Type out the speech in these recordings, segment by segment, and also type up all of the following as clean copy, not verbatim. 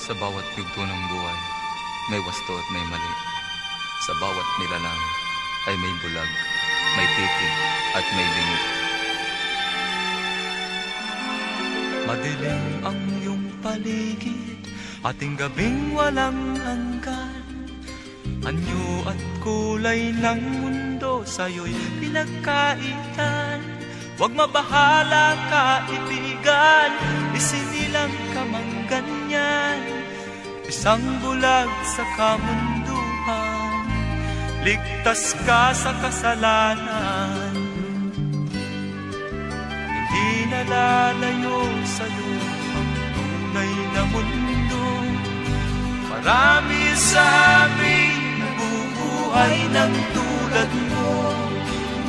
Sa bawat yugto ng buhay, may wasto at may mali. Sa bawat nilalang ay may bulag, may titig at may lingi. Madilim ang iyong paligid, ating gabing walang hanggan. Anyo at kulay ng mundo sa'yo'y pinagkaitan. Huwag mabahala, kaibigan, isinilang ka mang ganyan. Isang bulag sa kamunduhan, ligtas ka sa kasalanan. Hindi nalalayo sa'yo ang tunay na mundo. Marami sa amin nabubuhay ng tulad mo.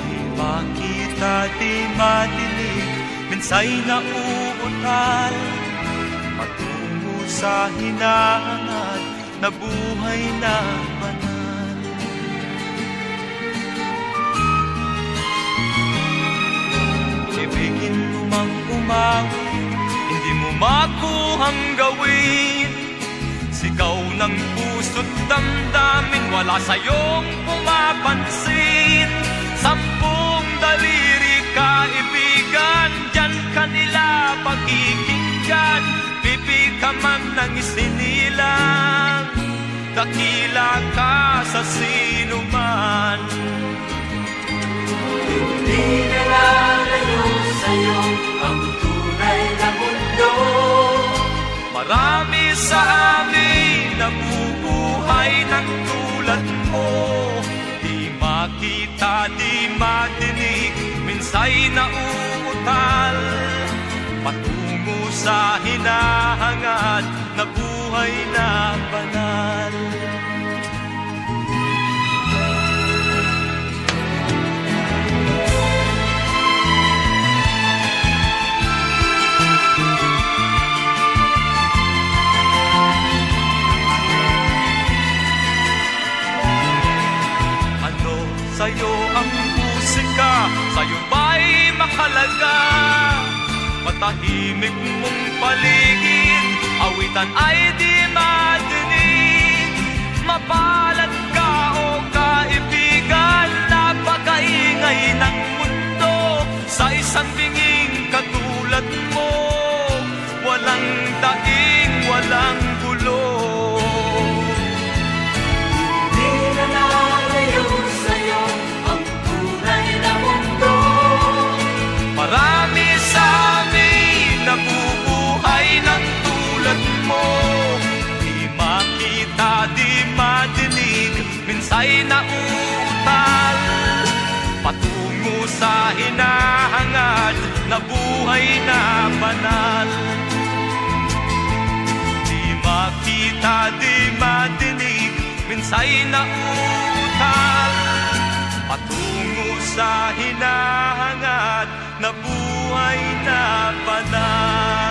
Di makita, di madinig, minsay nauutal. Patungo sa hinahangat na buhay na banal. Ibigin mo mang umawi, hindi mo makuhang gawin. Sigaw ng puso't damdamin, wala sa'yong pumapansin. 10 daliri kaibigan, diyan kanila pagkikinggan. Pipi ka man ng isinilang, dakila ka sa sinuman. Hindi nalalayo sa'yo ang tunay na mundo. Marami sa amin nabubuhay ng tulad mo. Di makita, di madinig, minsay nauutal. Patungo sa hinahangad na buhay na banal. Sa'yo ang musika, sa'yo ba'y mahalaga? Matahimik mong paligid, awitan ay di madinig. Mapalad ka o kaibigan, napakaingay ng mundo. Sa isang binging katulad mo, walang daing, walang gulo. Hindi na nalayo sa'yo ang tunay na mundo. Marami sa amin nabubuhay ng tulad mo. Di makita, di madinig, minsay nauutal. Patungo sa hinahangad na buhay na banal. Di makita, di madinig, minsay nauutal. Patungo sa hinahangad na buhay na banal.